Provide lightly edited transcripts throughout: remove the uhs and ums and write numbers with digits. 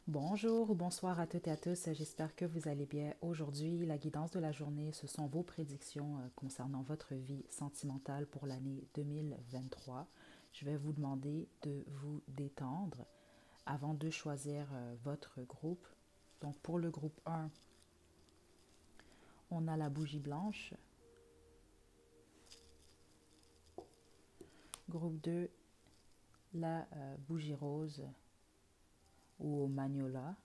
Bonjour ou bonsoir à toutes et à tous, j'espère que vous allez bien. Aujourd'hui, la guidance de la journée, ce sont vos prédictions concernant votre vie sentimentale pour l'année 2023. Je vais vous demander de vous détendre avant de choisir votre groupe. Donc pour le groupe 1, on a la bougie blanche. Groupe 2, la bougie rose ou magnolia.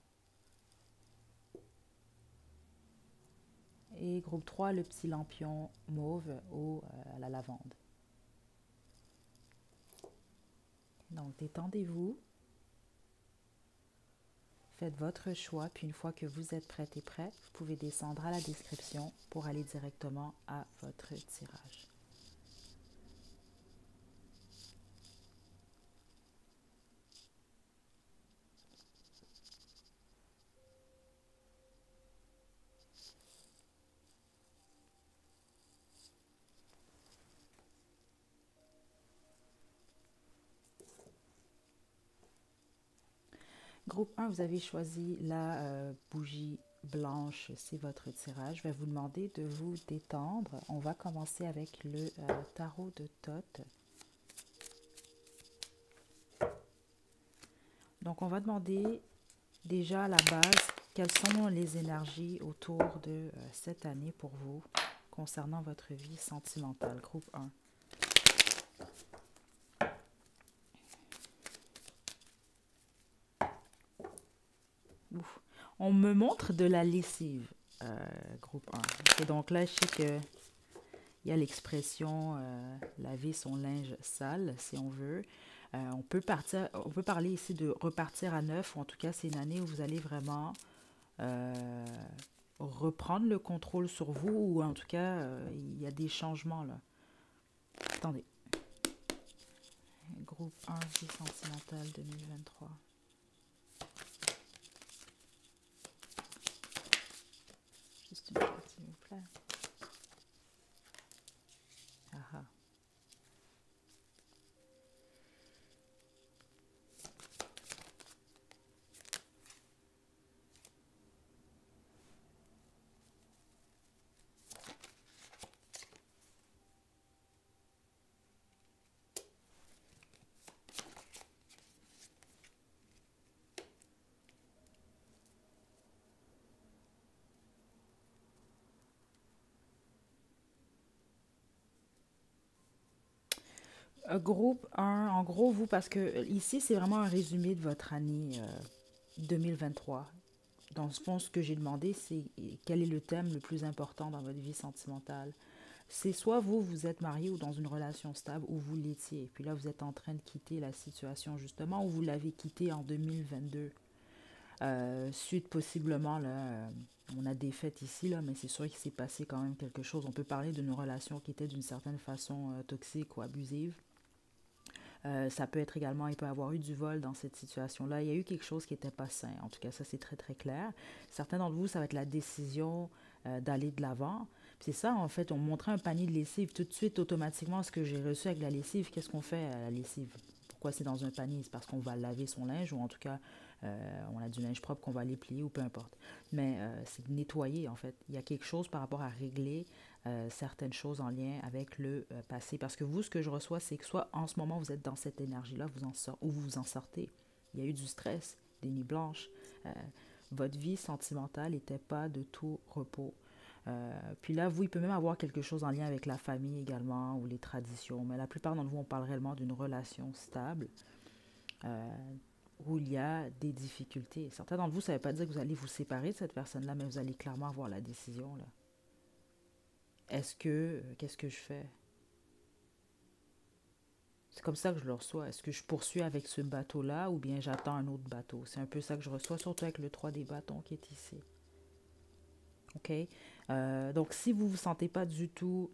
Et groupe 3, le petit lampion mauve ou la lavande. Donc détendez-vous, faites votre choix, puis une fois que vous êtes prête et prêt, vous pouvez descendre à la description pour aller directement à votre tirage. Groupe 1, vous avez choisi la bougie blanche, c'est votre tirage. Je vais vous demander de vous détendre. On va commencer avec le tarot de Thoth. Donc, on va demander déjà à la base quelles sont les énergies autour de cette année pour vous concernant votre vie sentimentale. Groupe 1. Ouf. On me montre de la lessive, groupe 1. Et donc là, je sais que il y a l'expression laver son linge sale, si on veut. On peut parler ici de repartir à neuf, ou en tout cas, c'est une année où vous allez vraiment euh, reprendre le contrôle sur vous, ou en tout cas, il y a des changements là. Attendez. Groupe 1, vie sentimentale 2023. Juste une carte, s'il vous plaît. Ah ah. Groupe 1, en gros, vous, parce que ici, c'est vraiment un résumé de votre année 2023. Dans ce fond, ce que j'ai demandé, c'est quel est le thème le plus important dans votre vie sentimentale. C'est soit vous, vous êtes marié ou dans une relation stable, ou vous l'étiez. Puis là, vous êtes en train de quitter la situation, justement, ou vous l'avez quitté en 2022. Suite possiblement, là, on a des fêtes ici, là, mais c'est sûr qu'il s'est passé quand même quelque chose. On peut parler d'une relation qui était d'une certaine façon toxique ou abusive. Ça peut être également, il peut y avoir eu du vol dans cette situation-là. Il y a eu quelque chose qui n'était pas sain. En tout cas, ça, c'est très, très clair. Certains d'entre vous, ça va être la décision d'aller de l'avant. C'est ça, en fait, on me montrait un panier de lessive. Tout de suite, automatiquement, ce que j'ai reçu avec la lessive, qu'est-ce qu'on fait à la lessive? Pourquoi c'est dans un panier? C'est parce qu'on va laver son linge, ou en tout cas, on a du linge propre qu'on va aller plier, ou peu importe. Mais c'est de nettoyer, en fait. Il y a quelque chose par rapport à régler certaines choses en lien avec le passé. Parce que vous, ce que je reçois, c'est que soit en ce moment, vous êtes dans cette énergie-là, ou vous vous en sortez. Il y a eu du stress, des nuits blanches. Euh, Votre vie sentimentale n'était pas de tout repos. Puis là, vous, il peut même avoir quelque chose en lien avec la famille également, ou les traditions. Mais la plupart d'entre vous, on parle réellement d'une relation stable, euh, où il y a des difficultés. Certains d'entre vous, ça ne veut pas dire que vous allez vous séparer de cette personne-là, mais vous allez clairement avoir la décision, là. Qu'est-ce que je fais? C'est comme ça que je le reçois. Est-ce que je poursuis avec ce bateau-là ou bien j'attends un autre bateau? C'est un peu ça que je reçois, surtout avec le 3 des bâtons qui est ici. OK? Donc, si vous ne vous sentez pas du tout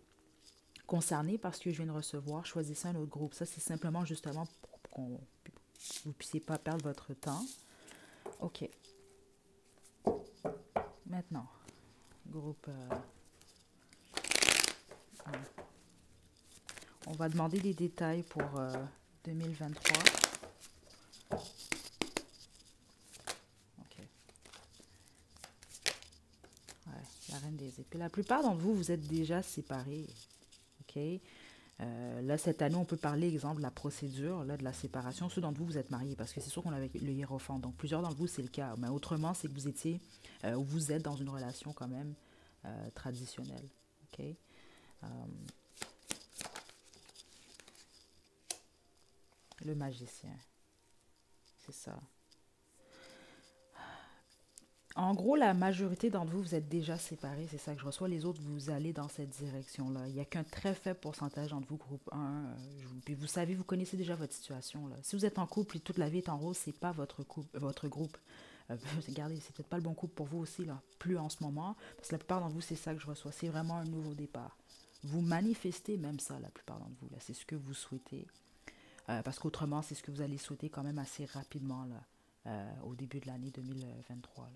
concerné par ce que je viens de recevoir, choisissez un autre groupe. Ça, c'est simplement justement pour qu'on vous ne puissiez pas perdre votre temps. OK. Maintenant, groupe... on va demander des détails pour 2023. reine des épées. La plupart d'entre vous, vous êtes déjà séparés. OK? Là, cette année, on peut parler, exemple, de la procédure, là, de la séparation. Ceux d'entre vous, vous êtes mariés, parce que c'est sûr qu'on avait le hiérophant. Donc, plusieurs d'entre vous, c'est le cas. Mais autrement, c'est que vous étiez, ou vous êtes dans une relation quand même traditionnelle. OK? Euh, le magicien, c'est ça. En gros, la majorité d'entre vous, vous êtes déjà séparés, c'est ça que je reçois. Les autres, vous allez dans cette direction-là. Il n'y a qu'un très faible pourcentage d'entre vous, groupe 1. Puis vous savez, vous connaissez déjà votre situation. Là. Si vous êtes en couple et toute la vie est en rose, c'est pas votre couple, votre groupe. Regardez, c'est peut-être pas le bon couple pour vous aussi, là. Plus en ce moment. Parce que la plupart d'entre vous, c'est ça que je reçois. C'est vraiment un nouveau départ. Vous manifestez même ça, la plupart d'entre vous. Là. C'est ce que vous souhaitez. Parce qu'autrement, c'est ce que vous allez souhaiter quand même assez rapidement, là, au début de l'année 2023. Là.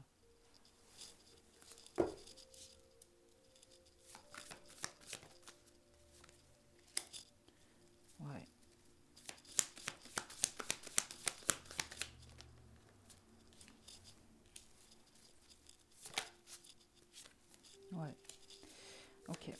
Ouais, ouais, ok.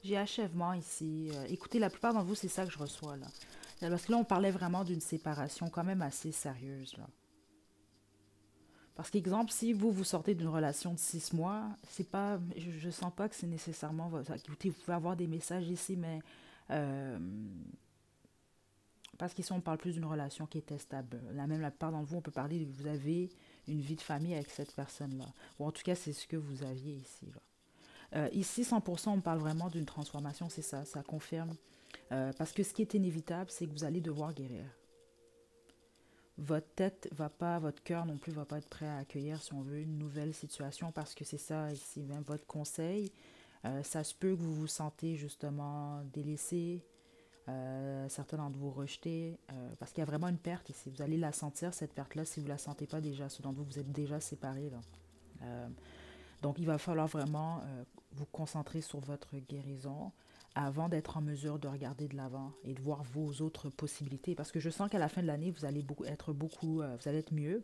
J'ai achèvement ici. Écoutez, la plupart d'entre vous, c'est ça que je reçois là. Parce que là, on parlait vraiment d'une séparation quand même assez sérieuse là. Parce qu'exemple, si vous vous sortez d'une relation de 6 mois, c'est pas, je sens pas que c'est nécessairement votre. Écoutez, vous pouvez avoir des messages ici, mais euh, parce qu'ici on parle plus d'une relation qui était stable. Là même la plupart d'entre vous, on peut parler, vous avez une vie de famille avec cette personne-là. Ou en tout cas, c'est ce que vous aviez ici là. Ici, 100%, on parle vraiment d'une transformation, c'est ça, ça confirme. Parce que ce qui est inévitable, c'est que vous allez devoir guérir. Votre tête va pas, votre cœur non plus va pas être prêt à accueillir, si on veut, une nouvelle situation, parce que c'est ça ici, même votre conseil. Ça se peut que vous vous sentez justement délaissé, certains d'entre vous rejetés, parce qu'il y a vraiment une perte ici. Vous allez la sentir, cette perte-là, si vous ne la sentez pas déjà. Ceux d'entre vous, vous êtes déjà séparés, là. Euh, Donc, il va falloir vraiment vous concentrer sur votre guérison avant d'être en mesure de regarder de l'avant et de voir vos autres possibilités. Parce que je sens qu'à la fin de l'année, vous allez être beaucoup, vous allez être mieux.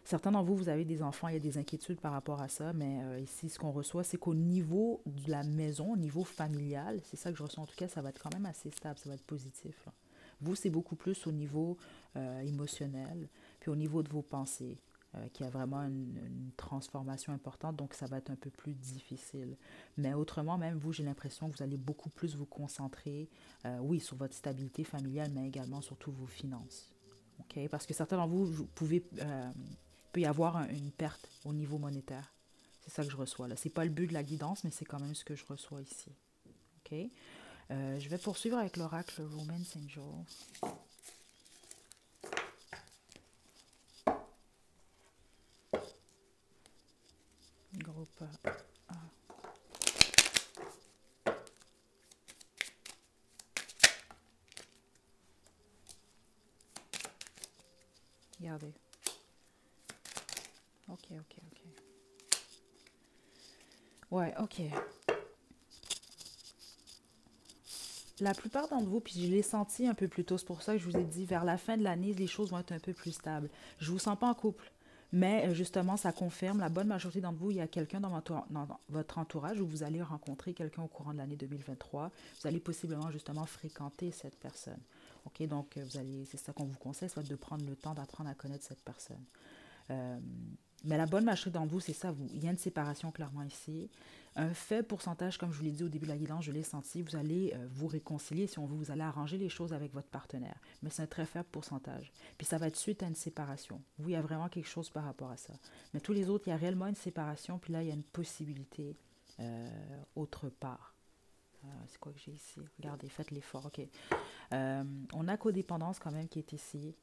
Certains d'entre vous, vous avez des enfants, il y a des inquiétudes par rapport à ça, mais ici, ce qu'on reçoit, c'est qu'au niveau de la maison, au niveau familial, c'est ça que je reçois en tout cas, ça va être quand même assez stable, ça va être positif. Là. Vous, c'est beaucoup plus au niveau émotionnel, puis au niveau de vos pensées, qui a vraiment une transformation importante, donc ça va être un peu plus difficile. Mais autrement, même vous, j'ai l'impression que vous allez beaucoup plus vous concentrer, oui, sur votre stabilité familiale, mais également sur toutes vos finances. OK? Parce que certains d'entre vous, vous pouvez peut y avoir une perte au niveau monétaire. C'est ça que je reçois là. C'est pas le but de la guidance, mais c'est quand même ce que je reçois ici. OK? Je vais poursuivre avec l'oracle Woman's Angel. Groupe A. Regardez. OK, OK, OK. Ouais, OK. La plupart d'entre vous, puis je l'ai senti un peu plus tôt, c'est pour ça que je vous ai dit, vers la fin de l'année, les choses vont être un peu plus stables. Je vous sens pas en couple, mais justement, ça confirme, la bonne majorité d'entre vous, il y a quelqu'un dans votre entourage où vous allez rencontrer quelqu'un au courant de l'année 2023. Vous allez possiblement justement fréquenter cette personne. OK, donc vous allez, c'est ça qu'on vous conseille, c'est de prendre le temps d'apprendre à connaître cette personne. Euh, mais la bonne majorité d'entre vous, c'est ça, il y a une séparation clairement ici. Un faible pourcentage, comme je vous l'ai dit au début de la guidance, je l'ai senti, vous allez vous réconcilier, si on veut, vous allez arranger les choses avec votre partenaire. Mais c'est un très faible pourcentage. Puis ça va être suite à une séparation. Oui, il y a vraiment quelque chose par rapport à ça. Mais tous les autres, il y a réellement une séparation, puis là, il y a une possibilité autre part. C'est quoi que j'ai ici? Regardez, faites l'effort, ok. On a codépendance quand même qui est ici.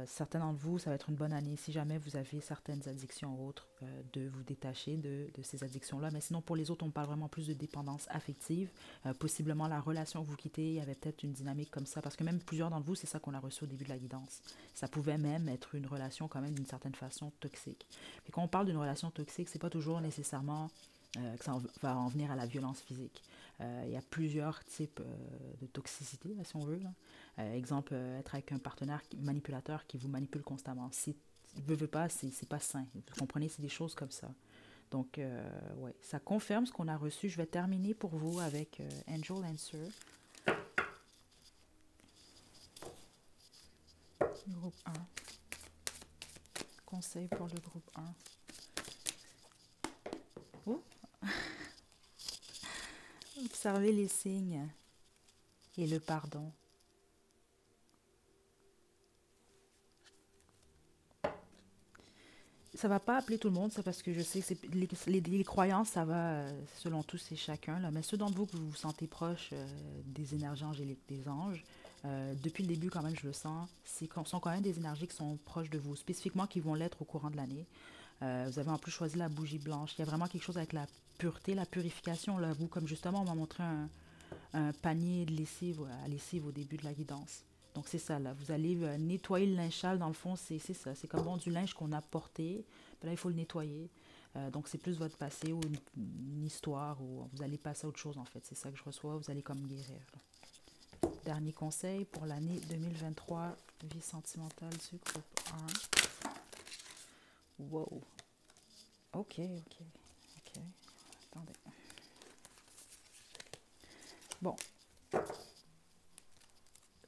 Certains d'entre vous, ça va être une bonne année si jamais vous avez certaines addictions ou autres, de vous détacher de ces addictions-là. Mais sinon, pour les autres, on parle vraiment plus de dépendance affective. Possiblement, la relation que vous quittez, il y avait peut-être une dynamique comme ça. Parce que même plusieurs d'entre vous, c'est ça qu'on a reçu au début de la guidance. Ça pouvait même être une relation quand même d'une certaine façon toxique. Et quand on parle d'une relation toxique, c'est pas toujours nécessairement que ça va en venir à la violence physique. Il y a plusieurs types de toxicité, là, si on veut. Là. Exemple, être avec un partenaire manipulateur qui vous manipule constamment. Si veut pas, c'est pas sain. Vous comprenez, c'est des choses comme ça. Donc, ouais, ça confirme ce qu'on a reçu. Je vais terminer pour vous avec Angel Answer. Groupe 1. Conseil pour le groupe 1. Oh! Observez les signes et le pardon. Ça va pas appeler tout le monde, ça parce que je sais que les croyances, ça va selon tous et chacun. Là, mais ceux d'entre vous que vous vous sentez proche des énergies angéliques, des anges, depuis le début quand même je le sens, sont quand même des énergies qui sont proches de vous, spécifiquement qui vont l'être au courant de l'année. Vous avez en plus choisi la bougie blanche. Il y a vraiment quelque chose avec la pureté, la purification. Là, vous, comme justement, on m'a montré un panier de lessive à lessive au début de la guidance. Donc c'est ça, là. Vous allez nettoyer le linge sale, dans le fond, c'est ça. C'est comme bon du linge qu'on a porté. Puis là, il faut le nettoyer. Donc c'est plus votre passé ou une histoire ou vous allez passer à autre chose, en fait. C'est ça que je reçois. Vous allez comme guérir. Là. Dernier conseil pour l'année 2023, vie sentimentale du groupe 1. Wow. Ok. Attendez. Bon,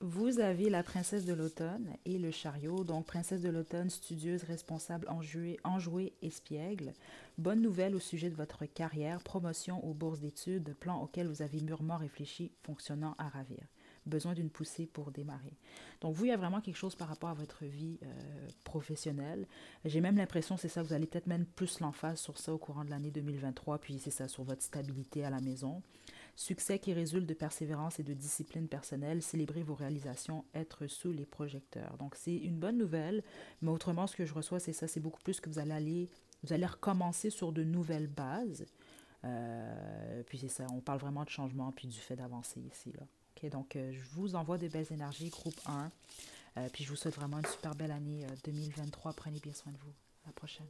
vous avez la princesse de l'automne et le chariot. Donc, princesse de l'automne, studieuse, responsable, enjouée, espiègle. Bonne nouvelle au sujet de votre carrière, promotion aux bourses d'études, plan auquel vous avez mûrement réfléchi, fonctionnant à ravir. Besoin d'une poussée pour démarrer. Donc, vous, il y a vraiment quelque chose par rapport à votre vie professionnelle. J'ai même l'impression, c'est ça, vous allez peut-être mettre plus l'emphase sur ça au courant de l'année 2023, puis c'est ça, sur votre stabilité à la maison. Succès qui résulte de persévérance et de discipline personnelle, célébrer vos réalisations, être sous les projecteurs. Donc c'est une bonne nouvelle, mais autrement ce que je reçois c'est ça, c'est beaucoup plus que vous allez recommencer sur de nouvelles bases. Puis c'est ça, on parle vraiment de changement puis du fait d'avancer ici là. Ok, donc je vous envoie de belles énergies, groupe 1. Puis je vous souhaite vraiment une super belle année 2023. Prenez bien soin de vous. À la prochaine.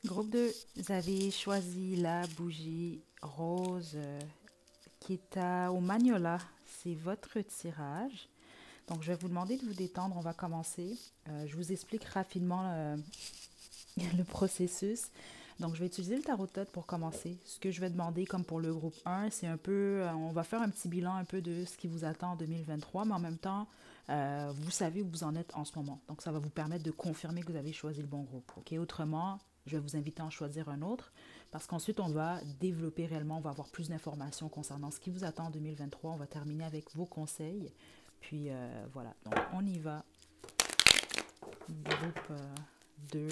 Groupe 2, vous avez choisi la bougie rose qui est au magnolia. C'est votre tirage. Donc, je vais vous demander de vous détendre. On va commencer. Je vous explique rapidement le processus. Donc, je vais utiliser le tarot de tête pour commencer. Ce que je vais demander, comme pour le groupe 1, c'est un peu, on va faire un petit bilan un peu de ce qui vous attend en 2023, mais en même temps, vous savez où vous en êtes en ce moment. Donc, ça va vous permettre de confirmer que vous avez choisi le bon groupe. OK? Autrement, je vais vous inviter à en choisir un autre parce qu'ensuite, on va développer réellement, on va avoir plus d'informations concernant ce qui vous attend en 2023. On va terminer avec vos conseils. Puis, voilà. Donc, on y va. Groupe 2.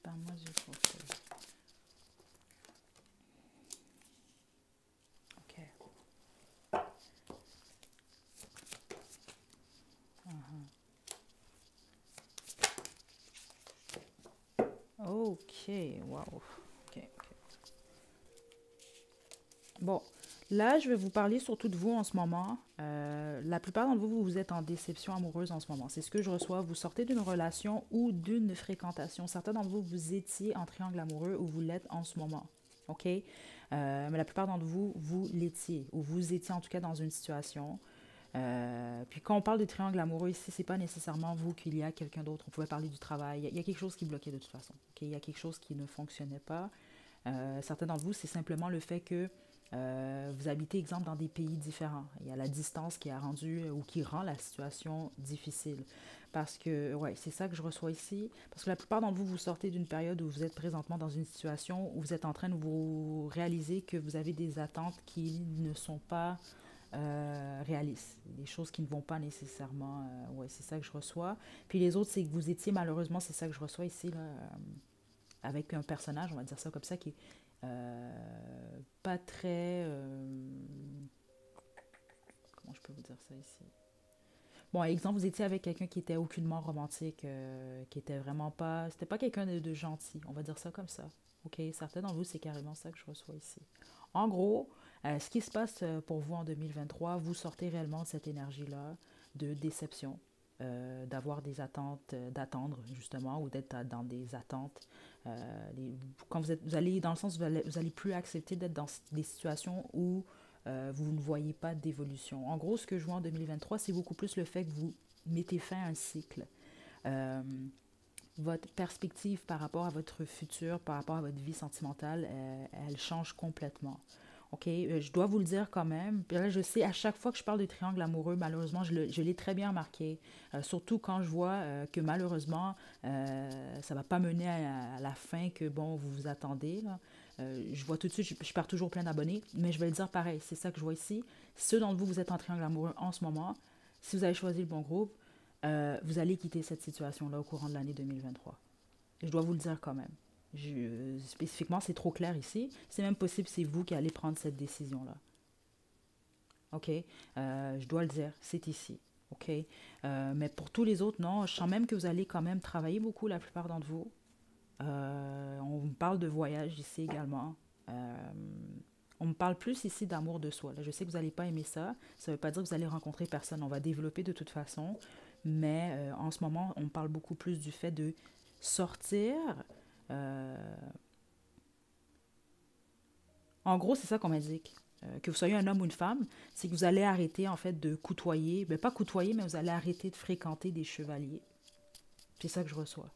Parle-moi du conseil. OK. OK. Wow. OK. Bon, là, je vais vous parler surtout de vous en ce moment. La plupart d'entre vous, vous êtes en déception amoureuse en ce moment. C'est ce que je reçois. Vous sortez d'une relation ou d'une fréquentation. Certains d'entre vous, vous étiez en triangle amoureux ou vous l'êtes en ce moment. OK? Mais la plupart d'entre vous, vous l'étiez ou vous étiez en tout cas dans une situation. Puis quand on parle de triangle amoureux ici, c'est pas nécessairement vous qu'il y a quelqu'un d'autre. On pouvait parler du travail. Il y a quelque chose qui bloquait de toute façon. OK? Il y a quelque chose qui ne fonctionnait pas. Certains d'entre vous, c'est simplement le fait que vous habitez, exemple, dans des pays différents. Il y a la distance qui a rendu ou qui rend la situation difficile. Parce que, ouais, c'est ça que je reçois ici. Parce que la plupart d'entre vous, vous sortez d'une période où vous êtes présentement dans une situation où vous êtes en train de vous réaliser que vous avez des attentes qui ne sont pas réalistes. Des choses qui ne vont pas nécessairement. Ouais, c'est ça que je reçois. Puis les autres, c'est que vous étiez, malheureusement, c'est ça que je reçois ici, là, avec un personnage, on va dire ça comme ça, qui est pas très... comment je peux vous dire ça ici? Bon, exemple, vous étiez avec quelqu'un qui était aucunement romantique, qui était vraiment pas... C'était pas quelqu'un de gentil, on va dire ça comme ça. OK? Certains d'entre vous, c'est carrément ça que je reçois ici. En gros, ce qui se passe pour vous en 2023, vous sortez réellement de cette énergie-là de déception, d'avoir des attentes, d'attendre justement, ou d'être dans des attentes. Quand vous allez dans le sens, vous allez plus accepter d'être dans des situations où vous ne voyez pas d'évolution. En gros, ce que je vois en 2023, c'est beaucoup plus le fait que vous mettez fin à un cycle. Euh, Votre perspective par rapport à votre futur, par rapport à votre vie sentimentale, elle change complètement. OK? Je dois vous le dire quand même. Puis là, je sais, à chaque fois que je parle de triangle amoureux, malheureusement, je l'ai très bien remarqué. Surtout quand je vois que malheureusement, ça ne va pas mener à la fin que, bon, vous vous attendez. Là. Je vois tout de suite, je perds toujours plein d'abonnés, mais je vais le dire pareil, c'est ça que je vois ici. Ceux d'entre vous, vous êtes en triangle amoureux en ce moment, si vous avez choisi le bon groupe, vous allez quitter cette situation-là au courant de l'année 2023. Je dois vous le dire quand même. Spécifiquement, c'est trop clair ici. C'est même possible que c'est vous qui allez prendre cette décision-là. OK? Je dois le dire, c'est ici. OK? Mais pour tous les autres, non. Je sens même que vous allez quand même travailler beaucoup, la plupart d'entre vous. On me parle de voyage ici également. On me parle plus ici d'amour de soi. Là, je sais que vous n'allez pas aimer ça. Ça ne veut pas dire que vous allez rencontrer personne. On va développer de toute façon. Mais en ce moment, on parle beaucoup plus du fait de sortir. euh, En gros, c'est ça qu'on m'indique. Que vous soyez un homme ou une femme, c'est que vous allez arrêter en fait de côtoyer, ben pas côtoyer, mais vous allez arrêter de fréquenter des chevaliers. C'est ça que je reçois.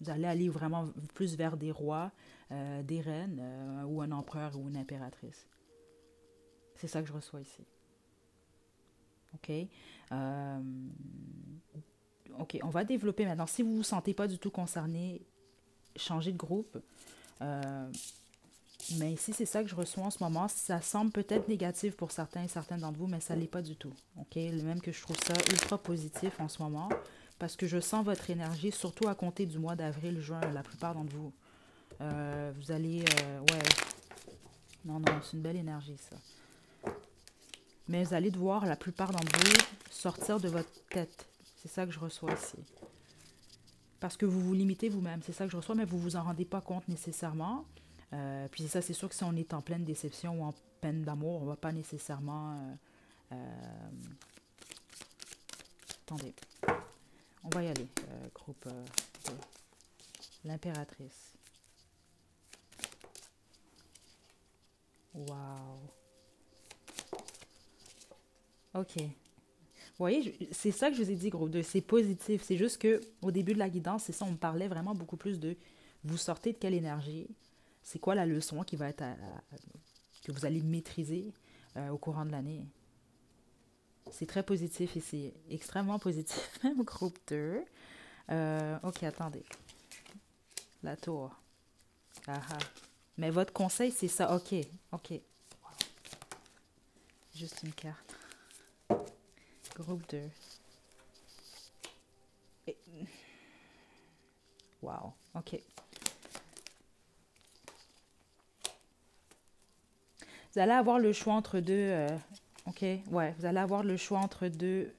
Vous allez aller vraiment plus vers des rois, des reines, ou un empereur ou une impératrice. C'est ça que je reçois ici. OK? Euh, OK, on va développer maintenant. Si vous ne vous sentez pas du tout concerné, changez de groupe. Euh, Mais ici, c'est ça que je reçois en ce moment. Ça semble peut-être négatif pour certains et certaines d'entre vous, mais ça ne l'est pas du tout. OK? Même que je trouve ça ultra positif en ce moment, parce que je sens votre énergie, surtout à compter du mois d'avril, juin, la plupart d'entre vous. Vous allez... ouais. Non, non, c'est une belle énergie, ça. Mais vous allez devoir, la plupart d'entre vous, sortir de votre tête. C'est ça que je reçois ici. Parce que vous vous limitez vous-même. C'est ça que je reçois, mais vous ne vous en rendez pas compte nécessairement. Puis ça, c'est sûr que si on est en pleine déception ou en peine d'amour, on ne va pas nécessairement... attendez, on va y aller. Groupe de l'impératrice. Wow. OK. voyez, c'est ça que je vous ai dit, groupe 2. C'est positif. C'est juste que au début de la guidance, c'est ça, on me parlait vraiment beaucoup plus de vous sortez de quelle énergie, c'est quoi la leçon qui va être que vous allez maîtriser au courant de l'année. C'est très positif et c'est extrêmement positif, même groupe 2. Ok, attendez. La tour. Ah ah. Mais votre conseil, c'est ça. Ok, ok. Juste une carte. Groupe 2. Et... Wow, ok. Vous allez avoir le choix entre deux. Ok, ouais, vous allez avoir le choix entre deux.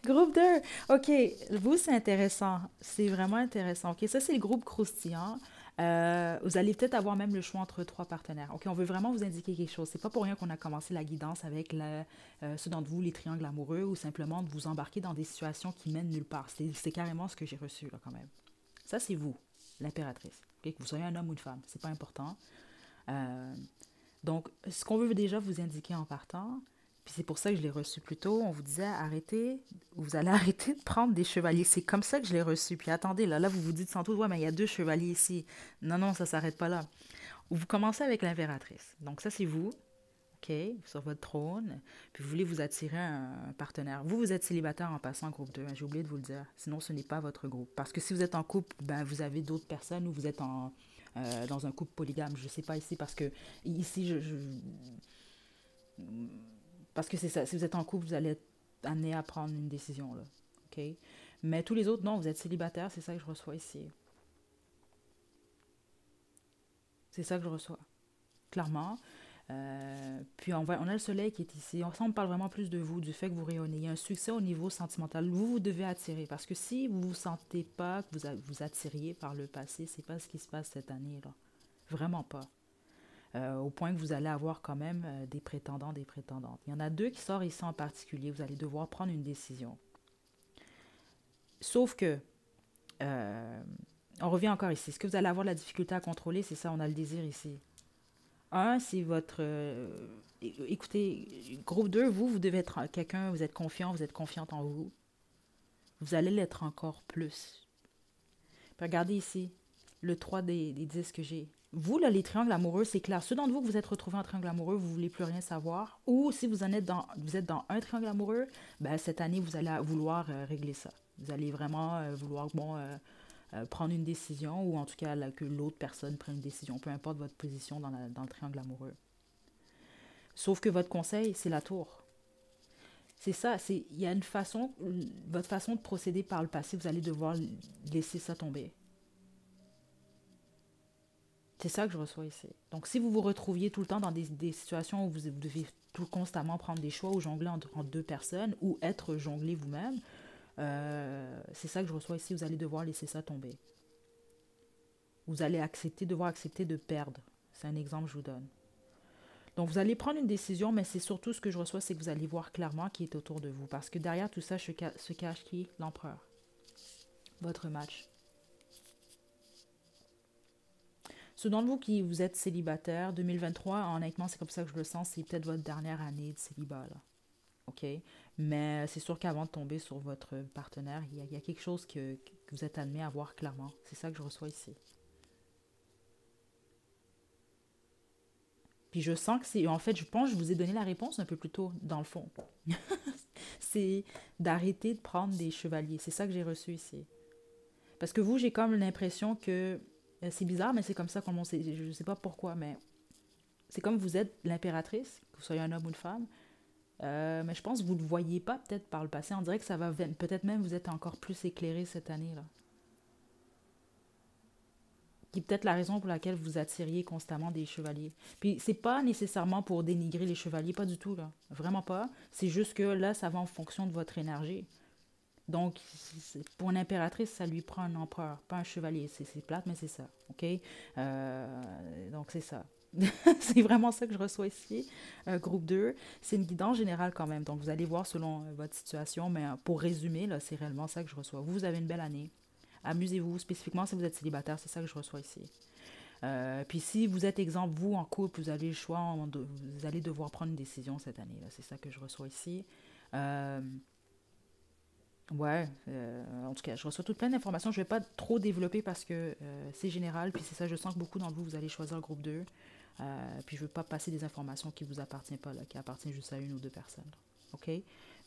Groupe 2. Ok, vous, c'est intéressant. C'est vraiment intéressant. Ok, ça, c'est le groupe croustillant. Vous allez peut-être avoir même le choix entre trois partenaires. Ok, on veut vraiment vous indiquer quelque chose. C'est pas pour rien qu'on a commencé la guidance avec ceux d'entre vous, les triangles amoureux, ou simplement de vous embarquer dans des situations qui mènent nulle part. C'est carrément ce que j'ai reçu, là, quand même. Ça, c'est vous, l'impératrice. Ok, que vous soyez un homme ou une femme, c'est pas important. Euh, donc, ce qu'on veut déjà vous indiquer en partant, puis c'est pour ça que je l'ai reçu plus tôt, on vous disait arrêtez, vous allez arrêter de prendre des chevaliers. C'est comme ça que je l'ai reçu. Puis attendez, là vous vous dites sans doute, ouais, mais il y a deux chevaliers ici. Non, non, ça s'arrête pas là. Vous commencez avec l'impératrice. Donc ça, c'est vous, ok, sur votre trône. Puis vous voulez vous attirer un partenaire. Vous êtes célibataire en passant en groupe 2, hein, j'ai oublié de vous le dire. Sinon, ce n'est pas votre groupe. Parce que si vous êtes en couple, ben, vous avez d'autres personnes ou vous êtes dans un couple polygame. Je ne sais pas ici parce que ici, parce que c'est ça, si vous êtes en couple, vous allez être amené à prendre une décision, là. OK? Mais tous les autres, non, vous êtes célibataire, c'est ça que je reçois ici. C'est ça que je reçois, clairement. Puis on a le soleil qui est ici. Ça, on parle vraiment plus de vous, du fait que vous rayonnez. Il y a un succès au niveau sentimental. Vous devez attirer. Parce que si vous ne vous sentez pas que vous attiriez par le passé, c'est pas ce qui se passe cette année, là. Vraiment pas. Au point que vous allez avoir quand même des prétendants, des prétendantes. Il y en a deux qui sortent ici en particulier. Vous allez devoir prendre une décision. Sauf que, euh, on revient encore ici. Est-ce que vous allez avoir de la difficulté à contrôler? C'est ça, on a le désir ici. Un, c'est votre... écoutez, groupe 2, vous devez être quelqu'un, vous êtes confiant, vous êtes confiante en vous. Vous allez l'être encore plus. Puis regardez ici, le 3 des 10 que j'ai. Vous, là, les triangles amoureux, c'est clair. Ceux d'entre vous que vous êtes retrouvés en triangle amoureux, vous ne voulez plus rien savoir. Ou si vous vous êtes dans un triangle amoureux, ben, cette année, vous allez vouloir régler ça. Vous allez vraiment vouloir prendre une décision, ou en tout cas là, que l'autre personne prenne une décision, peu importe votre position dans le triangle amoureux. Sauf que votre conseil, c'est la tour. C'est ça, il y a une façon, votre façon de procéder par le passé, vous allez devoir laisser ça tomber. C'est ça que je reçois ici. Donc, si vous vous retrouviez tout le temps dans des situations où vous devez tout constamment prendre des choix ou jongler entre deux personnes ou être jonglé vous-même, c'est ça que je reçois ici. Vous allez devoir laisser ça tomber. Vous allez devoir accepter de perdre. C'est un exemple que je vous donne. Donc, vous allez prendre une décision, mais c'est surtout ce que je reçois, c'est que vous allez voir clairement qui est autour de vous. Parce que derrière tout ça se cache qui? L'empereur. Votre match. Ceux d'entre vous qui vous êtes célibataire, 2023, honnêtement, c'est comme ça que je le sens, c'est peut-être votre dernière année de célibat, là. OK? Mais c'est sûr qu'avant de tomber sur votre partenaire, il y a quelque chose que vous êtes amené à voir clairement. C'est ça que je reçois ici. Puis je sens que c'est... En fait, je pense que je vous ai donné la réponse un peu plus tôt, dans le fond. C'est d'arrêter de prendre des chevaliers. C'est ça que j'ai reçu ici. Parce que vous, j'ai comme l'impression que... C'est bizarre, mais c'est comme ça qu'on sait. Je ne sais pas pourquoi, mais c'est comme vous êtes l'impératrice, que vous soyez un homme ou une femme. Mais je pense que vous ne le voyez pas peut-être par le passé. On dirait que ça va... Peut-être même vous êtes encore plus éclairé cette année-là. Qui est peut-être la raison pour laquelle vous attiriez constamment des chevaliers. Puis c'est pas nécessairement pour dénigrer les chevaliers, pas du tout, là. Vraiment pas. C'est juste que là, ça va en fonction de votre énergie. Donc, pour une impératrice, ça lui prend un empereur, pas un chevalier. C'est plate, mais c'est ça. OK? Donc, c'est ça. C'est vraiment ça que je reçois ici. Groupe 2. C'est une guidance générale quand même. Donc, vous allez voir selon votre situation. Mais pour résumer, là, c'est réellement ça que je reçois. Vous avez une belle année. Amusez-vous, spécifiquement si vous êtes célibataire. C'est ça que je reçois ici. Puis si vous êtes, exemple, vous en couple, vous avez le choix, vous allez devoir prendre une décision cette année. Là. C'est ça que je reçois ici. Euh, ouais, en tout cas, je reçois toute plein d'informations. Je ne vais pas trop développer parce que c'est général. Puis c'est ça, je sens que beaucoup d'entre vous, vous allez choisir le groupe 2. Puis je ne veux pas passer des informations qui ne vous appartiennent pas, là, qui appartiennent juste à une ou deux personnes. OK?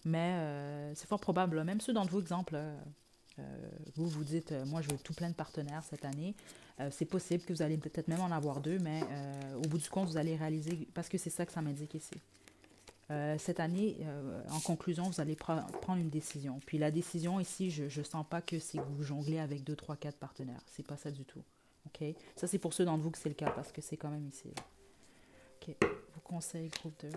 Mais c'est fort probable, là, même ceux d'entre vous, exemple, vous vous dites, moi je veux tout plein de partenaires cette année. C'est possible que vous allez peut-être même en avoir deux, mais au bout du compte, vous allez réaliser, parce que c'est ça que ça m'indique ici. Cette année, en conclusion, vous allez prendre une décision. Puis la décision ici, je ne sens pas que c'est que vous jonglez avec 2, 3, 4 partenaires. C'est pas ça du tout. OK? Ça, c'est pour ceux d'entre vous que c'est le cas, parce que c'est quand même ici. Là. OK. Vos conseils, groupe 2.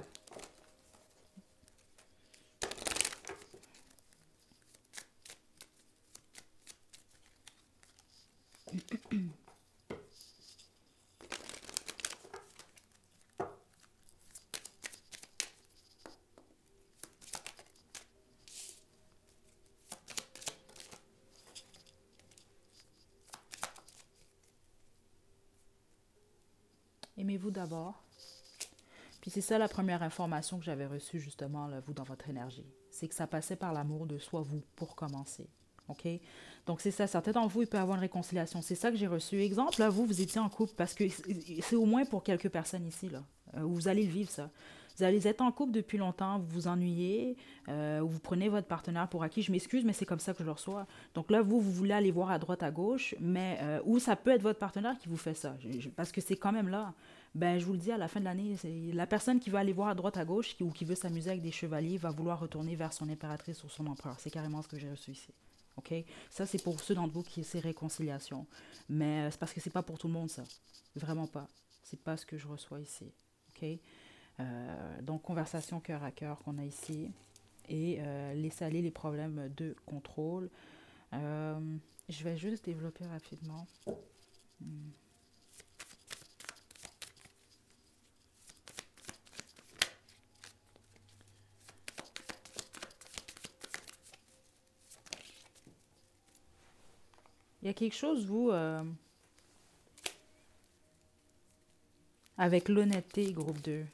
Aimez-vous d'abord. Puis c'est ça la première information que j'avais reçue justement, là, vous, dans votre énergie. C'est que ça passait par l'amour de soi, vous, pour commencer. OK? Donc c'est ça, certains d'entre vous, il peut y avoir une réconciliation. C'est ça que j'ai reçu. Exemple, là, vous étiez en couple parce que c'est au moins pour quelques personnes ici, là, où vous allez le vivre, ça. Vous allez être en couple depuis longtemps, vous vous ennuyez, vous prenez votre partenaire pour acquis. Je m'excuse, mais c'est comme ça que je le reçois. Donc là, vous voulez aller voir à droite, à gauche, mais ou ça peut être votre partenaire qui vous fait ça, parce que c'est quand même là. Ben, je vous le dis, à la fin de l'année, la personne qui va aller voir à droite, à gauche, ou qui veut s'amuser avec des chevaliers, va vouloir retourner vers son impératrice ou son empereur. C'est carrément ce que j'ai reçu ici. OK? Ça, c'est pour ceux d'entre vous qui essaient réconciliation. Mais c'est parce que c'est pas pour tout le monde, ça. Vraiment pas. C'est pas ce que je reçois ici. OK? Donc, conversation cœur à cœur qu'on a ici. Et laisser aller les problèmes de contrôle. Je vais juste développer rapidement. Il y a quelque chose, vous, avec l'honnêteté, groupe 2.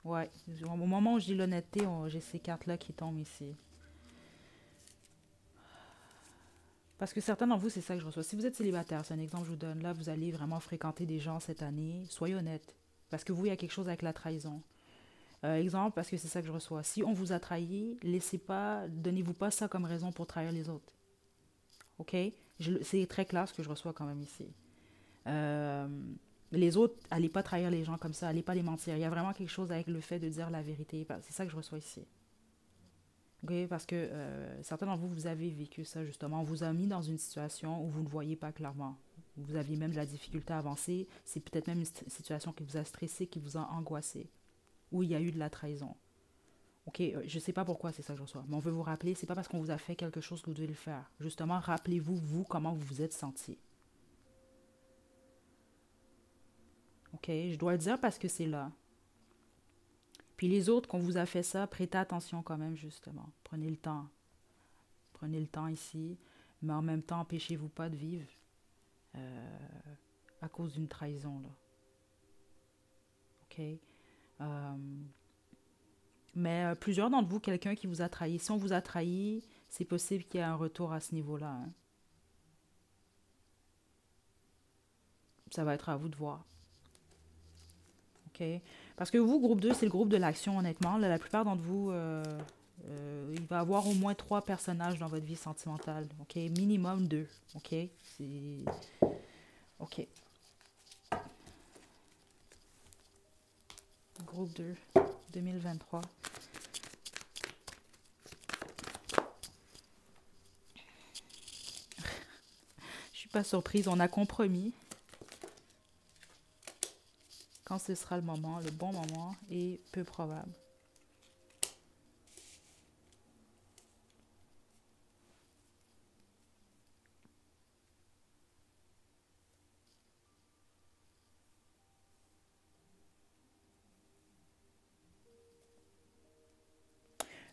Ouais, au moment où je dis l'honnêteté, j'ai ces cartes-là qui tombent ici. Parce que certains d'entre vous, c'est ça que je reçois. Si vous êtes célibataire, c'est un exemple que je vous donne. Là, vous allez vraiment fréquenter des gens cette année. Soyez honnête. Parce que vous, il y a quelque chose avec la trahison. Exemple, parce que c'est ça que je reçois. Si on vous a trahi, laissez pas, donnez-vous pas ça comme raison pour trahir les autres. OK? C'est très clair ce que je reçois quand même ici. Euh, les autres, allez pas trahir les gens comme ça, allez pas les mentir. Il y a vraiment quelque chose avec le fait de dire la vérité. C'est ça que je reçois ici. Okay? Parce que certains d'entre vous, vous avez vécu ça justement. On vous a mis dans une situation où vous ne voyez pas clairement. Vous aviez même de la difficulté à avancer. C'est peut-être même une situation qui vous a stressé, qui vous a angoissé. Où il y a eu de la trahison. OK, je ne sais pas pourquoi c'est ça que je reçois. Mais on veut vous rappeler, c'est pas parce qu'on vous a fait quelque chose que vous devez le faire. Justement, rappelez-vous, vous, comment vous vous êtes senti. OK, je dois le dire parce que c'est là. Puis les autres, qu'on vous a fait ça, prêtez attention quand même, justement. Prenez le temps. Prenez le temps ici. Mais en même temps, empêchez-vous pas de vivre à cause d'une trahison, là. OK? Euh, mais plusieurs d'entre vous, quelqu'un qui vous a trahi. Si on vous a trahi, c'est possible qu'il y ait un retour à ce niveau-là. Hein. Ça va être à vous de voir. OK? Parce que vous, groupe 2, c'est le groupe de l'action, honnêtement. Là, la plupart d'entre vous, il va y avoir au moins 3 personnages dans votre vie sentimentale. OK? Minimum 2. OK? C'est... OK. Groupe 2, 2023. Je suis pas surprise, on a compromis. Quand ce sera le moment, le bon moment est peu probable.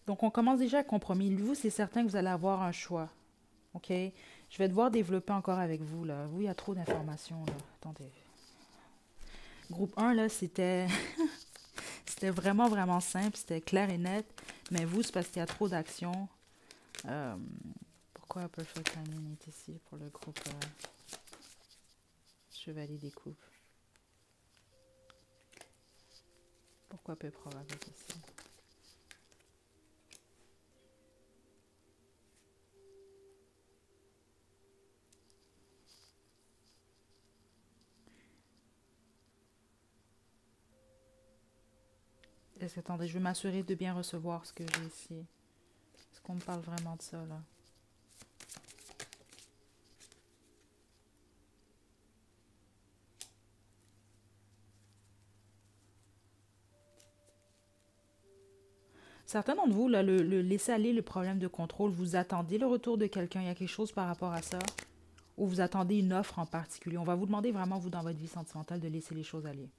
Donc, on commence déjà à compromis. Vous, c'est certain que vous allez avoir un choix. OK? Je vais devoir développer encore avec vous, là. Vous, il y a trop d'informations, là. Attendez. Groupe un, là, c'était c'était vraiment, vraiment simple. C'était clair et net. Mais vous, c'est parce qu'il y a trop d'actions. Euh, pourquoi Perfect Timing est ici pour le groupe Chevalier des Coupes? Pourquoi peu probable est ici? Attendez, je vais m'assurer de bien recevoir ce que j'ai ici. Est-ce qu'on me parle vraiment de ça, là? Certains d'entre vous, là, le laisser aller, le problème de contrôle, vous attendez le retour de quelqu'un, il y a quelque chose par rapport à ça? Ou vous attendez une offre en particulier? On va vous demander vraiment, vous, dans votre vie sentimentale, de laisser les choses aller.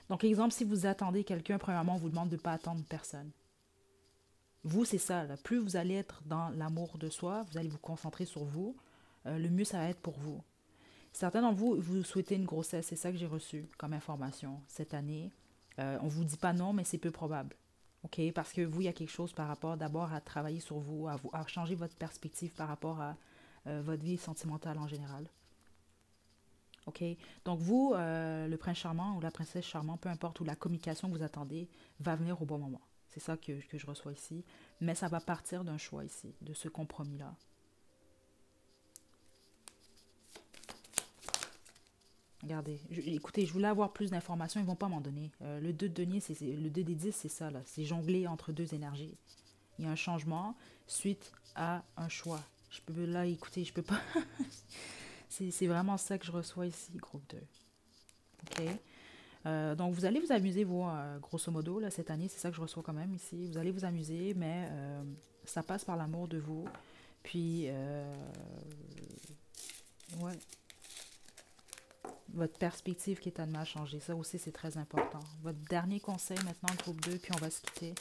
Donc, exemple, si vous attendez quelqu'un, premièrement, on vous demande de ne pas attendre personne. Vous, c'est ça, là. Plus vous allez être dans l'amour de soi, vous allez vous concentrer sur vous, le mieux ça va être pour vous. Certains d'entre vous, vous souhaitez une grossesse, c'est ça que j'ai reçu comme information cette année. On ne vous dit pas non, mais c'est peu probable. OK? Parce que vous, il y a quelque chose par rapport d'abord à travailler sur vous, à changer votre perspective par rapport à votre vie sentimentale en général. OK? Donc vous, le prince charmant ou la princesse charmante, peu importe, ou la communication que vous attendez, va venir au bon moment. C'est ça que je reçois ici. Mais ça va partir d'un choix ici, de ce compromis-là. Regardez, écoutez, je voulais avoir plus d'informations, ils vont pas m'en donner. Le 2 de denier, le 2 des 10, c'est ça, là. C'est jongler entre deux énergies. Il y a un changement suite à un choix. Je peux, là, écoutez, je peux pas. C'est vraiment ça que je reçois ici, groupe 2. OK? Donc, vous allez vous amuser, vous, grosso modo, là, cette année, c'est ça que je reçois quand même ici. Vous allez vous amuser, mais ça passe par l'amour de vous. Puis, ouais, votre perspective qui est amenée à changer. Ça aussi, c'est très important. Votre dernier conseil maintenant, groupe 2, puis on va se quitter.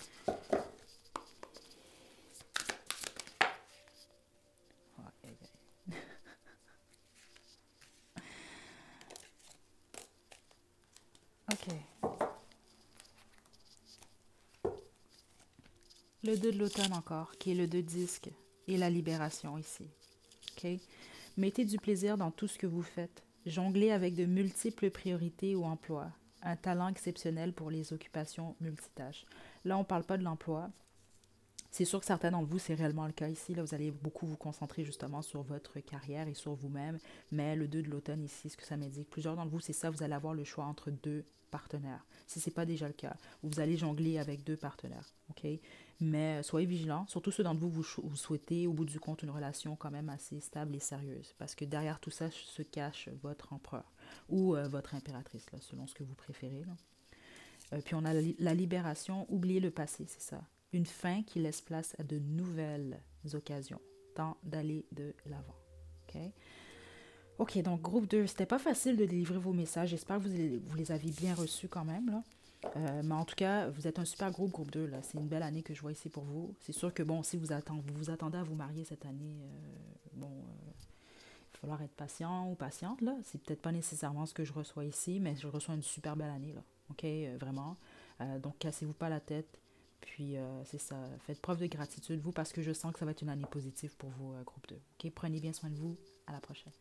OK. Le 2 de l'automne encore, qui est le 2 de disque, et la libération ici. OK? Mettez du plaisir dans tout ce que vous faites. Jonglez avec de multiples priorités ou emplois. Un talent exceptionnel pour les occupations multitâches. Là, on ne parle pas de l'emploi. C'est sûr que certains d'entre vous, c'est réellement le cas ici. Là, vous allez beaucoup vous concentrer justement sur votre carrière et sur vous-même. Mais le 2 de l'automne ici, ce que ça m'indique, plusieurs d'entre vous, c'est ça, vous allez avoir le choix entre deux partenaires. Si ce n'est pas déjà le cas, vous allez jongler avec deux partenaires. OK? Mais soyez vigilants, surtout ceux d'entre vous, vous souhaitez au bout du compte une relation quand même assez stable et sérieuse. Parce que derrière tout ça se cache votre empereur ou votre impératrice, là, selon ce que vous préférez. Là. Puis on a la libération, oubliez le passé, c'est ça. Une fin qui laisse place à de nouvelles occasions. Temps d'aller de l'avant. OK? OK, donc groupe 2, c'était pas facile de délivrer vos messages. J'espère que vous les avez bien reçus quand même. Là. Mais en tout cas, vous êtes un super groupe 2. Là. C'est une belle année que je vois ici pour vous. C'est sûr que, bon, si vous vous attendez à vous marier cette année, il va falloir être patient ou patiente. Là. C'est peut-être pas nécessairement ce que je reçois ici, mais je reçois une super belle année. Là. OK, vraiment. Donc, cassez-vous pas la tête. Puis, c'est ça. Faites preuve de gratitude, vous, parce que je sens que ça va être une année positive pour vous, groupe 2. OK, prenez bien soin de vous. À la prochaine.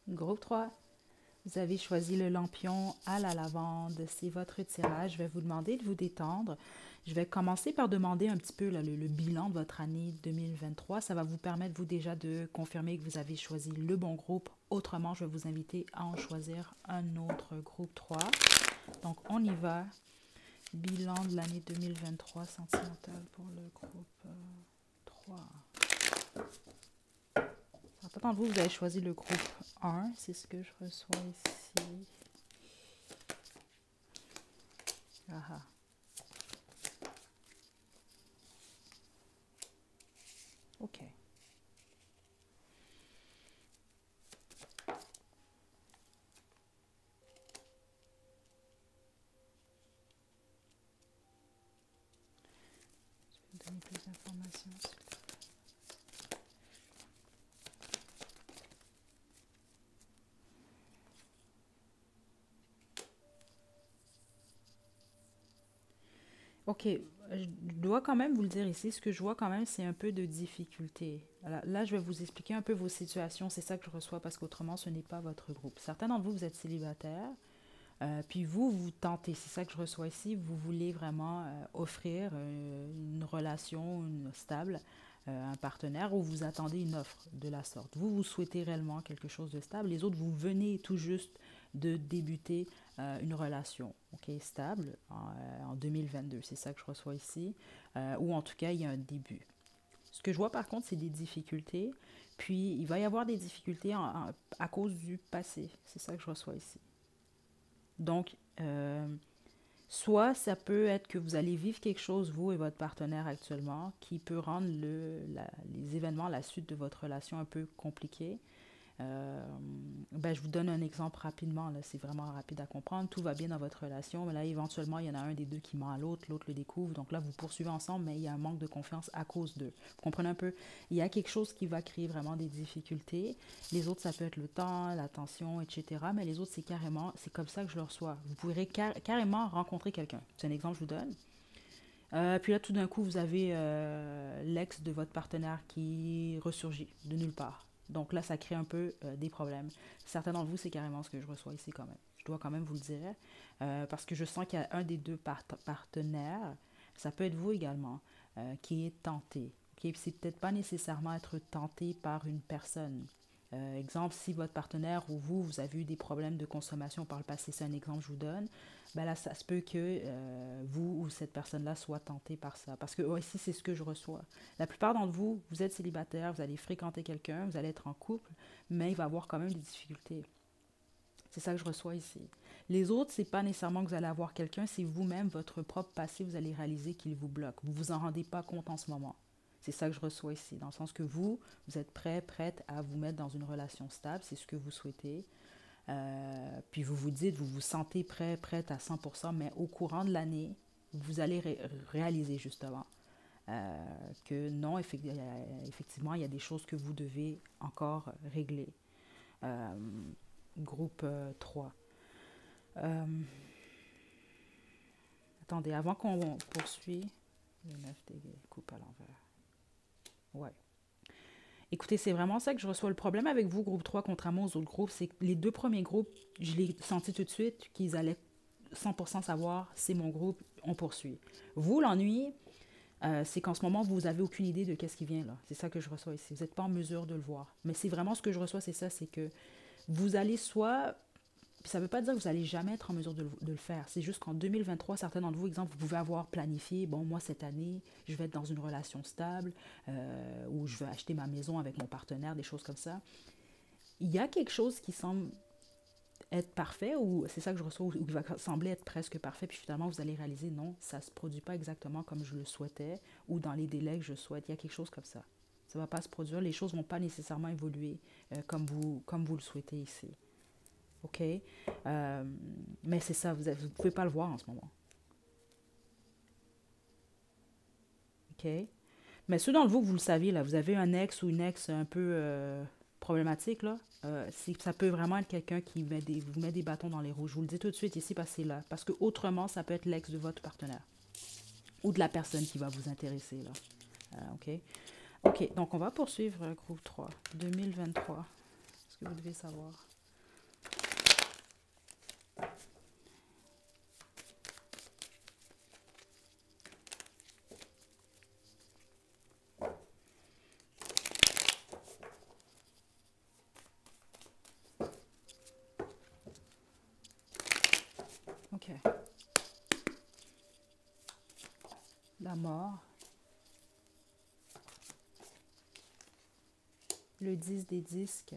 Groupe 3, vous avez choisi le lampion à la lavande. C'est votre tirage. Je vais vous demander de vous détendre. Je vais commencer par demander un petit peu là, le bilan de votre année 2023. Ça va vous permettre, vous, déjà de confirmer que vous avez choisi le bon groupe. Autrement, je vais vous inviter à en choisir un autre groupe 3. Donc, on y va. Bilan de l'année 2023 sentimentale pour le groupe 3. Pourtant, vous avez choisi le groupe 1. C'est ce que je reçois ici. Ah ah. OK. Je vais donner plus d'informations. OK, je dois quand même vous le dire ici. Ce que je vois quand même, c'est un peu de difficulté. Là, je vais vous expliquer un peu vos situations. C'est ça que je reçois parce qu'autrement, ce n'est pas votre groupe. Certains d'entre vous, vous êtes célibataires. Puis vous, vous tentez, c'est ça que je reçois ici, vous voulez vraiment offrir une relation stable, un partenaire, ou vous attendez une offre de la sorte. Vous, vous souhaitez réellement quelque chose de stable. Les autres, vous venez tout juste de débuter une relation stable en 2022. C'est ça que je reçois ici. Ou en tout cas, il y a un début. Ce que je vois par contre, c'est des difficultés. Puis, il va y avoir des difficultés à cause du passé. C'est ça que je reçois ici. Donc, soit ça peut être que vous allez vivre quelque chose, vous et votre partenaire actuellement, qui peut rendre les événements, la suite de votre relation un peu compliquée. Je vous donne un exemple rapidement, là, c'est vraiment rapide à comprendre. Tout va bien dans votre relation, mais là, éventuellement, il y en a un des deux qui ment à l'autre, l'autre le découvre. Donc là, vous poursuivez ensemble, mais il y a un manque de confiance à cause d'eux. Vous comprenez un peu? Il y a quelque chose qui va créer vraiment des difficultés. Les autres, ça peut être le temps, l'attention, etc. Mais les autres, c'est comme ça que je le reçois. Vous pourrez carrément rencontrer quelqu'un. C'est un exemple que je vous donne. Puis là, tout d'un coup, vous avez l'ex de votre partenaire qui ressurgit de nulle part. Donc là, ça crée un peu des problèmes. Certains d'entre vous, c'est carrément ce que je reçois ici quand même. Je dois quand même vous le dire. Parce que je sens qu'il y a un des deux partenaires, ça peut être vous également, qui est tenté. Okay? C'est peut-être pas nécessairement être tenté par une personne. Exemple, si votre partenaire ou vous, vous avez eu des problèmes de consommation par le passé, c'est un exemple que je vous donne, ben là, ça se peut que vous ou cette personne-là soit tenté par ça. Parce que ici, c'est ce que je reçois. La plupart d'entre vous, vous êtes célibataire, vous allez fréquenter quelqu'un, vous allez être en couple, mais il va y avoir quand même des difficultés. C'est ça que je reçois ici. Les autres, c'est pas nécessairement que vous allez avoir quelqu'un, c'est vous-même, votre propre passé, vous allez réaliser qu'il vous bloque. Vous vous en rendez pas compte en ce moment. C'est ça que je reçois ici, dans le sens que vous êtes prête à vous mettre dans une relation stable, c'est ce que vous souhaitez. Puis vous vous dites, vous vous sentez prête à 100%, mais au courant de l'année, vous allez réaliser justement que non, effectivement, il y a des choses que vous devez encore régler. Euh, Groupe 3. Attendez, avant qu'on poursuive, le 9 des coupes à l'envers. Ouais. Écoutez, c'est vraiment ça que je reçois. Le problème avec vous, groupe 3, contrairement aux autres groupes, c'est que les deux premiers groupes, je l'ai senti tout de suite qu'ils allaient 100% savoir, c'est mon groupe, on poursuit. Vous, l'ennui, c'est qu'en ce moment, vous n'avez aucune idée de qu'est-ce qui vient là. C'est ça que je reçois ici. Vous n'êtes pas en mesure de le voir. Mais c'est vraiment ce que je reçois, c'est ça, c'est que vous allez soit... Ça ne veut pas dire que vous n'allez jamais être en mesure de le faire. C'est juste qu'en 2023, certains d'entre vous, exemple, vous pouvez avoir planifié, bon, moi, cette année, je vais être dans une relation stable, ou je vais acheter ma maison avec mon partenaire, des choses comme ça. Il y a quelque chose qui semble être parfait, ou c'est ça que je reçois, ou qui va sembler être presque parfait, puis finalement, vous allez réaliser, non, ça ne se produit pas exactement comme je le souhaitais, ou dans les délais que je souhaite. Il y a quelque chose comme ça. Ça ne va pas se produire. Les choses ne vont pas nécessairement évoluer comme vous le souhaitez ici. OK? Mais c'est ça, vous ne pouvez pas le voir en ce moment. OK? Mais ceux d'entre vous, vous le saviez, là, vous avez un ex ou une ex un peu problématique, là, ça peut vraiment être quelqu'un qui vous met des bâtons dans les roues. Je vous le dis tout de suite ici parce que c'est là. Parce que autrement, ça peut être l'ex de votre partenaire ou de la personne qui va vous intéresser, là. OK? OK, donc on va poursuivre groupe 3, 2023. Ce que vous devez savoir. Ok. La mort. Le 10 des disques.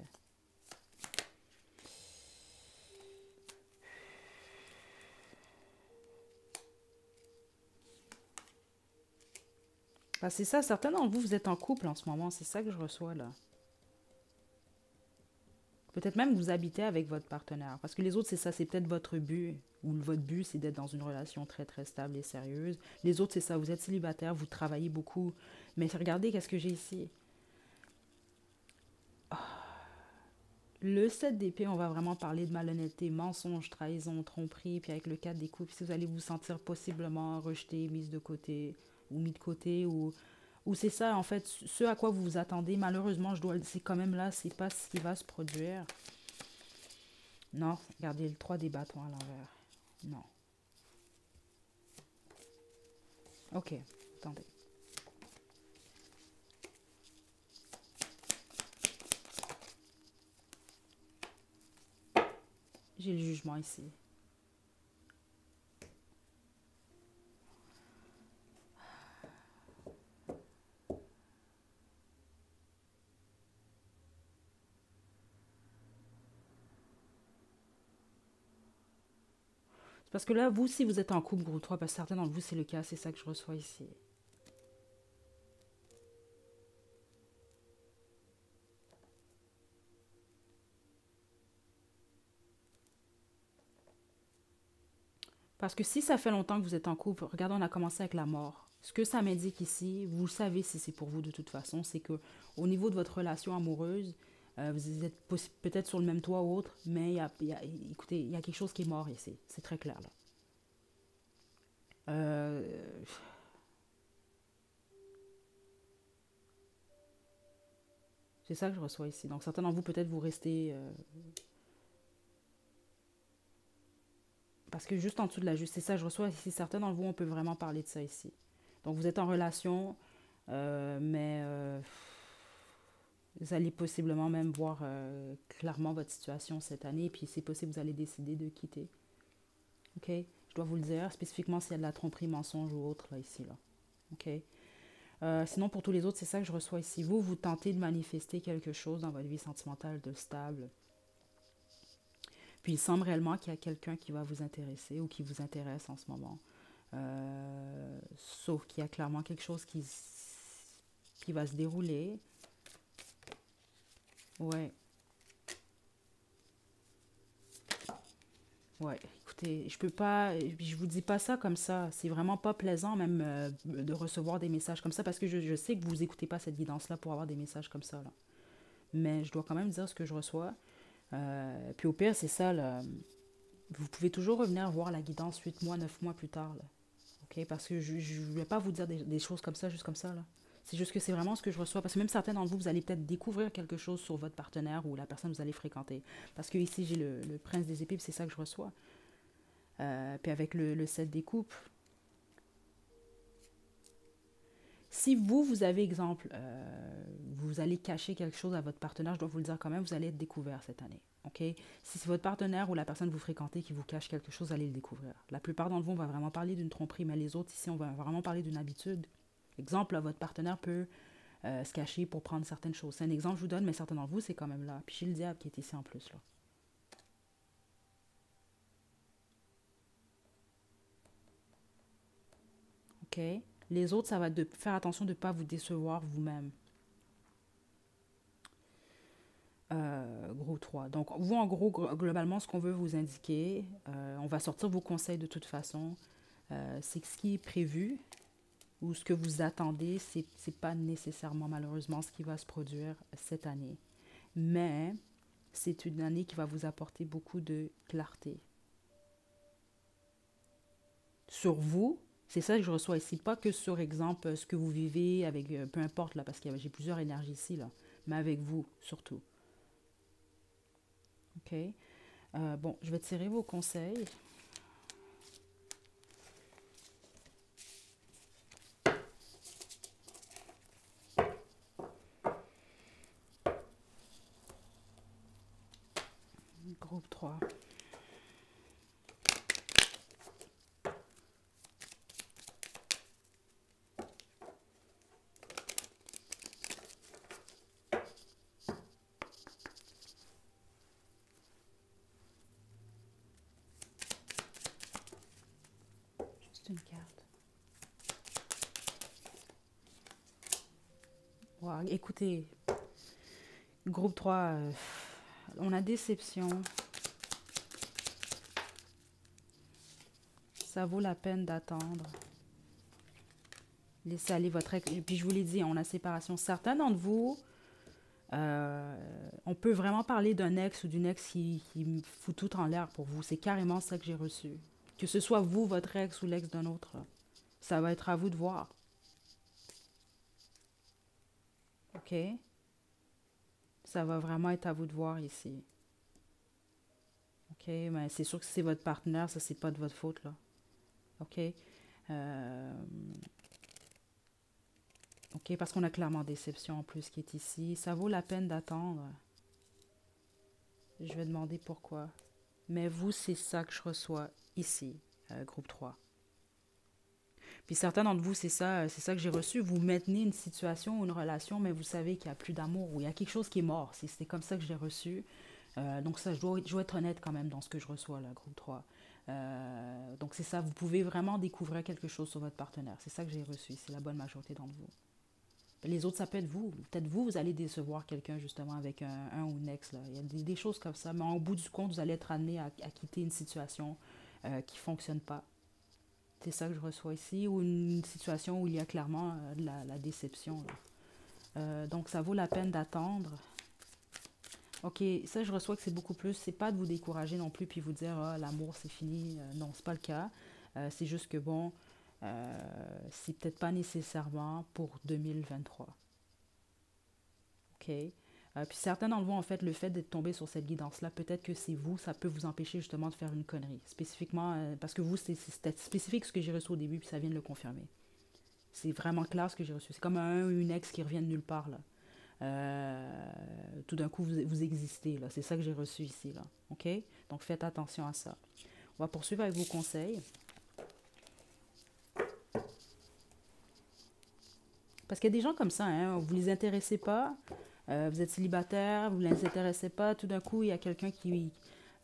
Ben, c'est ça, certains d'entre vous, vous êtes en couple en ce moment. C'est ça que je reçois là. Peut-être même que vous habitez avec votre partenaire. Parce que les autres, c'est ça, c'est peut-être votre but. Ou votre but, c'est d'être dans une relation très, très stable et sérieuse. Les autres, c'est ça, vous êtes célibataire, vous travaillez beaucoup. Mais regardez, qu'est-ce que j'ai ici? Le 7 d'épée, on va vraiment parler de malhonnêteté, mensonge, trahison, tromperie. Puis avec le 4 des coupes, si vous allez vous sentir possiblement rejeté, mise de côté, ou mis de côté, ou c'est ça, en fait, ce à quoi vous vous attendez. Malheureusement, c'est quand même là, c'est pas ce qui va se produire. Non, regardez le 3 des bâtons à l'envers. Non. Ok, attendez. J'ai le jugement ici. C'est parce que là, vous, si vous êtes en couple, groupe 3, parce que certains d'entre vous, c'est le cas, c'est ça que je reçois ici. Parce que si ça fait longtemps que vous êtes en couple, regardez, on a commencé avec la mort. Ce que ça m'indique ici, vous le savez si c'est pour vous de toute façon, c'est que au niveau de votre relation amoureuse, vous êtes peut-être sur le même toit ou autre, mais écoutez, il y a quelque chose qui est mort ici. C'est très clair là. Euh, c'est ça que je reçois ici. Donc certains d'entre vous, peut-être vous restez... parce que juste en dessous de la juste, c'est ça que je reçois ici. Certains d'entre vous, on peut vraiment parler de ça ici. Donc vous êtes en relation, mais vous allez possiblement même voir clairement votre situation cette année. Et puis c'est possible que vous allez décider de quitter. OK? Je dois vous le dire, spécifiquement s'il y a de la tromperie, mensonge ou autre, là, ici, là. OK? Sinon, pour tous les autres, c'est ça que je reçois ici. Vous, vous tentez de manifester quelque chose dans votre vie sentimentale de stable. Puis il semble réellement qu'il y a quelqu'un qui va vous intéresser ou qui vous intéresse en ce moment. Sauf qu'il y a clairement quelque chose qui va se dérouler. Ouais, ouais. Écoutez, je peux pas, je vous dis pas ça comme ça. C'est vraiment pas plaisant même de recevoir des messages comme ça parce que je sais que vous écoutez pas cette guidance-là pour avoir des messages comme ça, là. Mais je dois quand même dire ce que je reçois. Puis au pire, c'est ça, là. Vous pouvez toujours revenir voir la guidance 8 mois, 9 mois plus tard, là. OK? Parce que je ne vais pas vous dire des choses comme ça, juste comme ça, là. C'est juste que c'est vraiment ce que je reçois. Parce que même certains d'entre vous, vous allez peut-être découvrir quelque chose sur votre partenaire ou la personne que vous allez fréquenter. Parce que ici, j'ai le prince des épées, c'est ça que je reçois. Puis avec le 7 des coupes. Si vous, vous avez exemple, vous allez cacher quelque chose à votre partenaire, je dois vous le dire quand même, vous allez être découvert cette année. OK? Si c'est votre partenaire ou la personne que vous fréquentez qui vous cache quelque chose, vous allez le découvrir. La plupart d'entre vous, on va vraiment parler d'une tromperie, mais les autres, ici, on va vraiment parler d'une habitude. Exemple, là, votre partenaire peut se cacher pour prendre certaines choses. C'est un exemple que je vous donne, mais certains d'entre vous, c'est quand même là. Puis j'ai le diable qui est ici en plus, là. OK? Les autres, ça va être de faire attention de ne pas vous décevoir vous-même. Gros 3. Donc, vous, en gros, globalement, ce qu'on veut vous indiquer, on va sortir vos conseils de toute façon, c'est que ce qui est prévu ou ce que vous attendez, c'est pas nécessairement, malheureusement, ce qui va se produire cette année. Mais c'est une année qui va vous apporter beaucoup de clarté. Sur vous, c'est ça que je reçois ici. Pas que sur, exemple, ce que vous vivez avec, peu importe, là, parce que j'ai plusieurs énergies ici, là, mais avec vous, surtout. OK? Bon, je vais tirer vos conseils. Groupe 3. une carte. Wow, écoutez, groupe 3, on a déception. Ça vaut la peine d'attendre. Laissez aller votre ex. Et puis je vous l'ai dit, on a séparation. Certains d'entre vous, on peut vraiment parler d'un ex ou d'une ex qui me fout tout en l'air pour vous. C'est carrément ça que j'ai reçu. Que ce soit vous, votre ex ou l'ex d'un autre, ça va être à vous de voir. OK? Ça va vraiment être à vous de voir ici. OK? Mais c'est sûr que si c'est votre partenaire, ça, c'est pas de votre faute, là. OK? OK, parce qu'on a clairement déception en plus qui est ici. Ça vaut la peine d'attendre. Je vais demander pourquoi. Mais vous, c'est ça que je reçois ici, groupe 3. Puis certains d'entre vous, c'est ça que j'ai reçu. Vous maintenez une situation ou une relation, mais vous savez qu'il n'y a plus d'amour ou il y a quelque chose qui est mort. C'est comme ça que j'ai reçu. Donc ça, je dois être honnête quand même dans ce que je reçois, là, groupe 3. Donc c'est ça, vous pouvez vraiment découvrir quelque chose sur votre partenaire. C'est ça que j'ai reçu, c'est la bonne majorité d'entre vous. Les autres, ça peut être vous. Peut-être vous, vous allez décevoir quelqu'un justement avec un ou une ex. Là. Il y a des choses comme ça, mais au bout du compte, vous allez être amené à quitter une situation qui ne fonctionne pas. C'est ça que je reçois ici, ou une situation où il y a clairement de la déception. Donc ça vaut la peine d'attendre. OK, ça je reçois que c'est beaucoup plus. C'est pas de vous décourager non plus puis vous dire ah, l'amour c'est fini. Non, c'est pas le cas. C'est juste que bon, c'est peut-être pas nécessairement pour 2023. OK? Puis certains d'entre vous, en fait, le fait d'être tombé sur cette guidance-là, peut-être que c'est vous, ça peut vous empêcher justement de faire une connerie. Spécifiquement, parce que vous, c'était spécifique ce que j'ai reçu au début, puis ça vient de le confirmer. C'est vraiment clair ce que j'ai reçu. C'est comme un ou une ex qui revient de nulle part, là. Tout d'un coup, vous existez, là. C'est ça que j'ai reçu ici, là. OK? Donc, faites attention à ça. On va poursuivre avec vos conseils. Parce qu'il y a des gens comme ça, hein, vous ne les intéressez pas, vous êtes célibataire, vous ne les intéressez pas, tout d'un coup, il y a quelqu'un qui...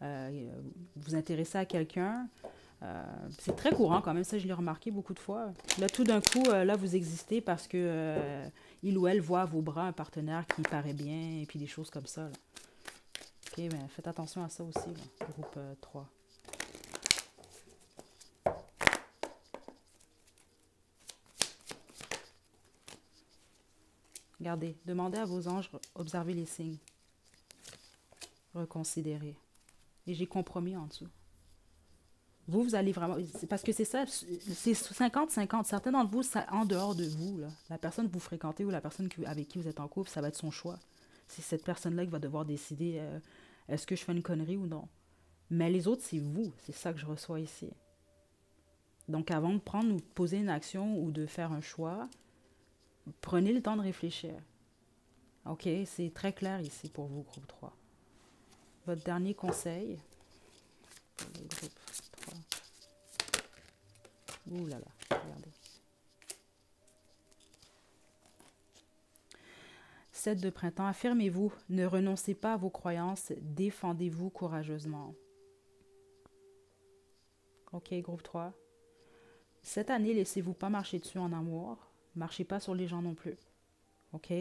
vous intéressez à quelqu'un. C'est très courant quand même, ça je l'ai remarqué beaucoup de fois. Là, tout d'un coup, là, vous existez parce que il ou elle voit à vos bras un partenaire qui paraît bien, et puis des choses comme ça. Là. OK, ben, faites attention à ça aussi, là, groupe 3. Regardez, demandez à vos anges, observez les signes, reconsidérez. Et j'ai compromis en dessous. Vous allez vraiment... Parce que c'est ça, c'est 50-50. Certains d'entre vous, ça, en dehors de vous, là, la personne que vous fréquentez ou la personne avec qui vous êtes en couple, ça va être son choix. C'est cette personne-là qui va devoir décider est-ce que je fais une connerie ou non. Mais les autres, c'est vous. C'est ça que je reçois ici. Donc, avant de prendre ou de poser une action ou de faire un choix, prenez le temps de réfléchir. OK, c'est très clair ici pour vous, groupe 3. Votre dernier conseil pour le groupe 3. Ouh là là, regardez. 7 de printemps, affirmez-vous, ne renoncez pas à vos croyances, défendez-vous courageusement. OK, groupe 3. Cette année, laissez-vous pas marcher dessus en amour, marchez pas sur les gens non plus. OK?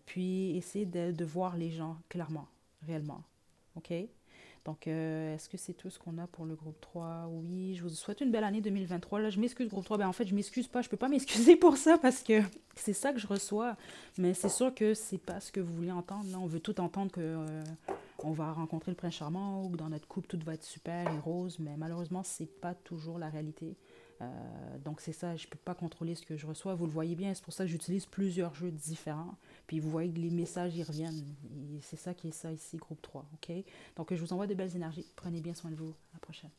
Puis, essayez de voir les gens clairement, réellement. OK? Donc, est-ce que c'est tout ce qu'on a pour le groupe 3? Oui, je vous souhaite une belle année 2023. Là, je m'excuse, groupe 3. Ben, en fait, je m'excuse pas. Je peux pas m'excuser pour ça parce que c'est ça que je reçois. Mais c'est sûr que c'est pas ce que vous voulez entendre. Là, on veut tout entendre que on va rencontrer le prince charmant ou que dans notre couple, tout va être super et rose. Mais malheureusement, c'est pas toujours la réalité. Donc c'est ça, je peux pas contrôler ce que je reçois. Vous le voyez bien, c'est pour ça que j'utilise plusieurs jeux différents. Puis vous voyez que les messages, ils reviennent. C'est ça qui est ça ici, groupe 3. OK? Donc je vous envoie de belles énergies. Prenez bien soin de vous. À la prochaine.